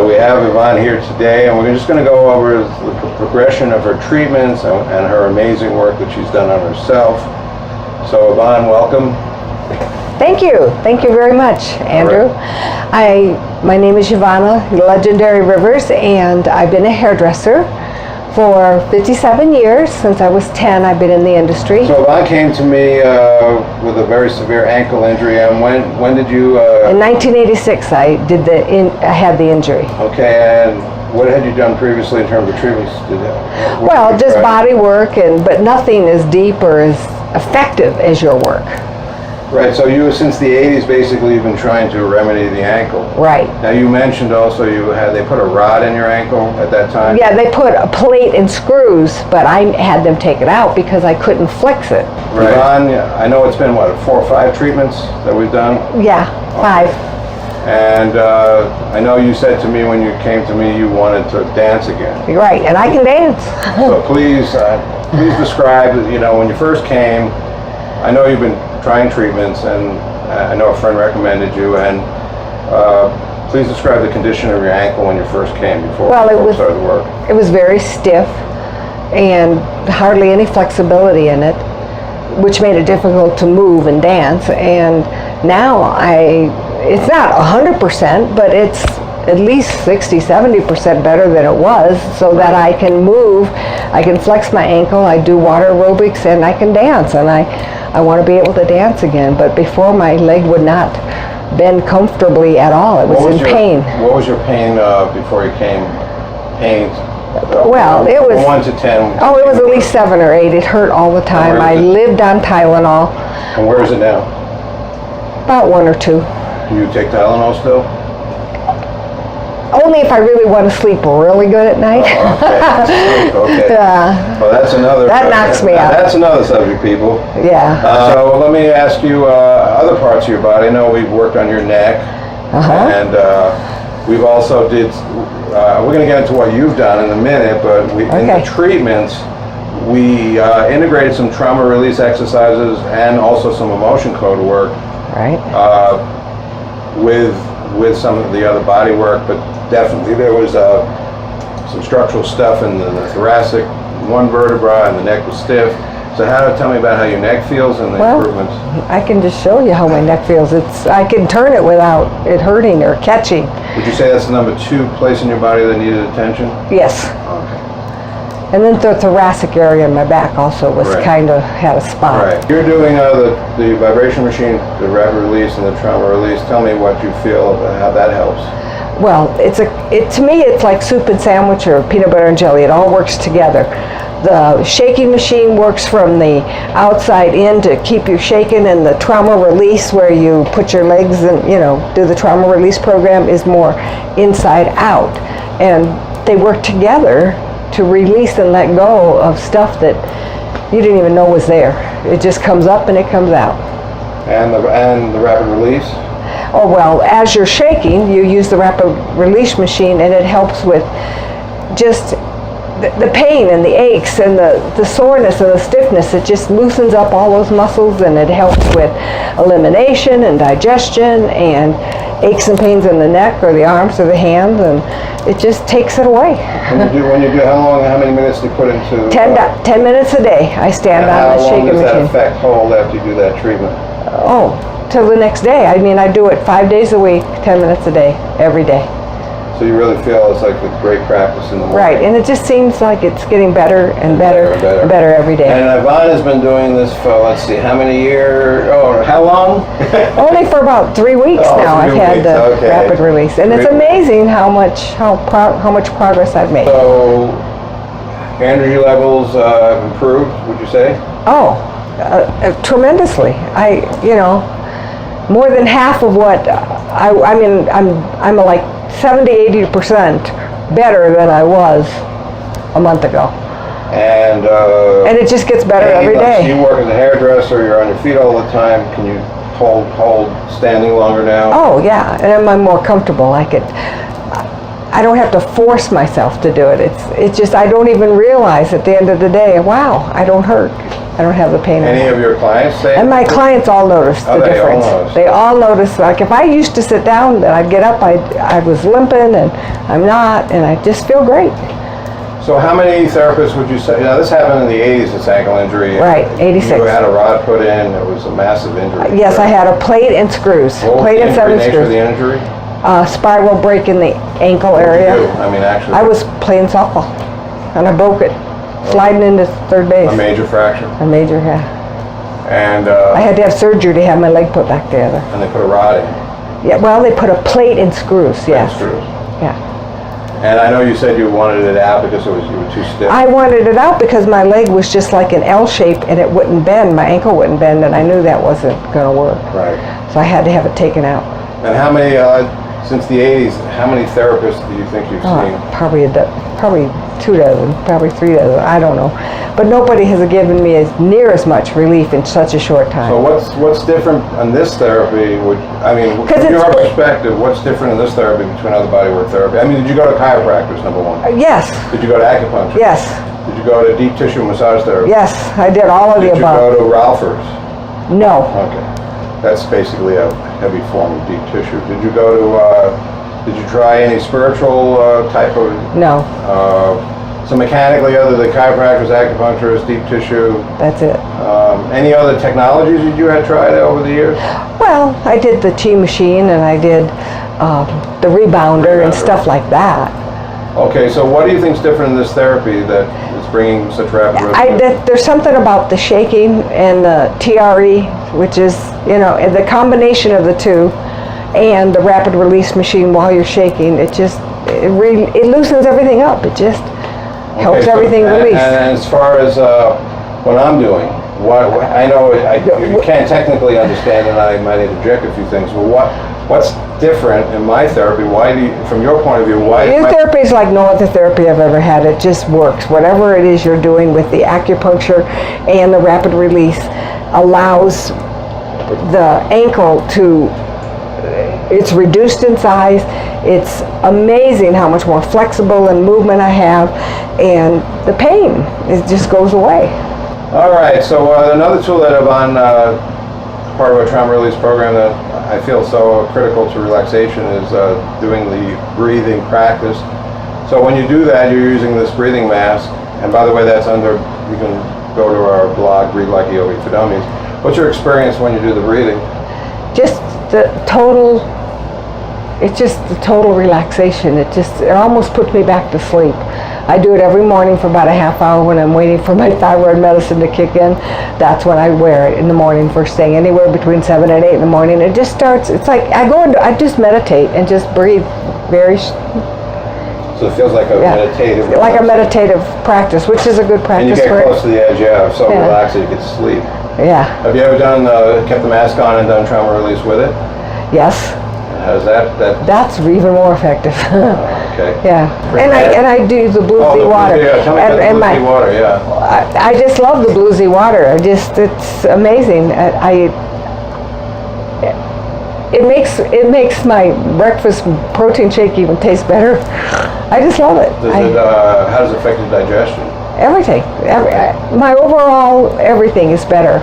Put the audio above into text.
We have Yvonne here today, and we're just going to go over the progression of her treatments and her amazing work that she's done on herself. So Yvonne, welcome. Thank you. Thank you very much, Andrew. My name is Yvonne Legendary Rivers, and I've been a hairdresser for 57 years. Since I was 10, I've been in the industry. So Yvonne came to me with a very severe ankle injury, and when did you... In 1986, I had the injury. Okay, and what had you done previously in terms of treatments? Well, just body work, but nothing as deep or as effective as your work. Right, so you, since the 80s, basically, you've been trying to remedy the ankle. Right. Now, you mentioned also they put a rod in your ankle at that time? Yeah, they put a plate and screws, but I had them take it out because I couldn't flex it. Right. Yvonne, I know it's been, 4 or 5 treatments that we've done? Yeah, 5. And I know you said to me when you came to me you wanted to dance again. Right, and I can dance. So please describe, when you first came, I know you've been trying treatments, and I know a friend recommended you, and please describe the condition of your ankle when you first came before we started the work. It was very stiff and hardly any flexibility in it, which made it difficult to move and dance. And now it's not 100%, but it's at least 60-70% better than it was, so that I can move, I can flex my ankle, I do water aerobics, and I can dance, and I want to be able to dance again. But before, my leg would not bend comfortably at all. It was in pain. What was your pain before you came? Pain? Well, it was 1 to 10. Oh, it was at least 7 or 8. It hurt all the time. I lived on Tylenol. And where is it now? About 1 or 2. Do you take Tylenol still? Only if I really want to sleep really good at night. Okay. Well, that's another. That knocks me out. That's another subject, people. Yeah. So let me ask you other parts of your body. I know we've worked on your neck, and we've also we're going to get into what you've done in a minute, but in the treatments, we integrated some trauma release exercises and also some emotion code work. Right. With some of the other body work, but definitely there was some structural stuff in the thoracic, one vertebra, and the neck was stiff. So tell me about how your neck feels and the improvements. I can just show you how my neck feels. I can turn it without it hurting or catching. Would you say that's the number 2 place in your body that needed attention? Yes. Okay. And then the thoracic area in my back also was kind of had a spot. Right. You're doing the vibration machine, the rapid release and the trauma release. Tell me what you feel about how that helps. Well, to me it's like soup and sandwich or peanut butter and jelly. It all works together. The shaking machine works from the outside in to keep you shaking, and the trauma release, where you put your legs and do the trauma release program, is more inside out. And they work together to release and let go of stuff that you didn't even know was there. It just comes up and it comes out. And the rapid release? Oh, well, as you're shaking, you use the rapid release machine, and it helps with just the pain and the aches and the soreness and the stiffness. It just loosens up all those muscles, and it helps with elimination and digestion and aches and pains in the neck or the arms or the hands, and it just takes it away. When you do, how many minutes do you put into? 10 minutes a day. I stand on the shaking machine. How long does that effect hold after you do that treatment? Oh, till the next day. I mean, I do it 5 days a week, 10 minutes a day, every day. So you really feel it's like with great practice in the morning. Right, and it just seems like it's getting better and better and better every day. And Yvonne has been doing this for, let's see, how many years? Oh, how long? Only for about 3 weeks now. I've had the rapid release, and it's amazing how much progress I've made. So, energy levels have improved, would you say? Oh, tremendously. More than half of what I'm like 70-80% better than I was a month ago. And it just gets better every day. So you work as a hairdresser, you're on your feet all the time. Can you hold standing longer now? Oh yeah, and I'm more comfortable. I don't have to force myself to do it. It's just I don't even realize at the end of the day, wow, I don't hurt. I don't have the pain. Any of your clients say? And my clients all notice the difference. They all notice. Like if I used to sit down, then I'd get up. I was limping, and I'm not, and I just feel great. So how many therapists would you say? This happened in the 80s, this ankle injury. Right, 86. You had a rod put in. It was a massive injury. Yes, I had a plate and screws. Plate and 7 screws. What was the nature of the injury? Spiral break in the ankle area. What did you do? I mean, actually. I was playing softball, and I broke it, sliding into third base. A major fracture? A major, yeah. And I had to have surgery to have my leg put back together. And they put a rod in? Yeah, well, they put a plate and screws, yes. And screws. Yeah. And I know you said you wanted it out because you were too stiff. I wanted it out because my leg was just like an L shape, and it wouldn't bend. My ankle wouldn't bend, and I knew that wasn't going to work. Right. So I had to have it taken out. And how many, since the 80s, how many therapists do you think you've seen? Probably 2 dozen, probably 3 dozen, I don't know. But nobody has given me near as much relief in such a short time. So what's different on this therapy? From your perspective, what's different in this therapy between other bodywork therapy? I mean, did you go to chiropractors, number one? Yes. Did you go to acupuncture? Yes. Did you go to deep tissue massage therapy? Yes, I did all of the above. Did you go to Ralphers? No. Okay. That's basically a heavy form of deep tissue. Did you go to, did you try any spiritual type of? No. So mechanically, other than chiropractors, acupuncturists, deep tissue? That's it. Any other technologies that you had tried over the years? Well, I did the chi machine, and I did the rebounder and stuff like that. Okay, so what do you think is different in this therapy that is bringing such rapid resolution? There's something about the shaking and the TRE, which is, the combination of the two, and the rapid release machine while you're shaking. It loosens everything up. It just helps everything release. And as far as what I'm doing, I know you can't technically understand, and I might interject a few things, but what's different in my therapy? From your point of view, Your therapy is like no other therapy I've ever had. It just works. Whatever it is you're doing with the acupuncture and the rapid release allows the ankle it's reduced in size. It's amazing how much more flexible and movement I have, and the pain, it just goes away. All right, so another tool that Yvonne, part of our trauma release program that I feel so critical to relaxation is doing the breathing practice. So when you do that, you're using this breathing mask, and by the way, you can go to our blog, Breathe Like a Yogi for Dummies. What's your experience when you do the breathing? It's just the total relaxation. It almost puts me back to sleep. I do it every morning for about a half hour when I'm waiting for my thyroid medicine to kick in. That's when I wear it in the morning first thing, anywhere between 7 and 8 in the morning. It just starts, it's like I just meditate and just breathe So it feels like a meditative. Like a meditative practice, which is a good practice. And you get close to the edge, so relaxed that you get to sleep. Yeah. Have you ever kept the mask on and done trauma release with it? Yes. How's that? That's even more effective. Okay. Yeah. And I do the blue sea water. Tell me about the blue sea water, yeah. I just love the blue sea water. It's amazing. It makes my breakfast protein shake even taste better. I just love it. How does it affect your digestion? Everything. My overall everything is better.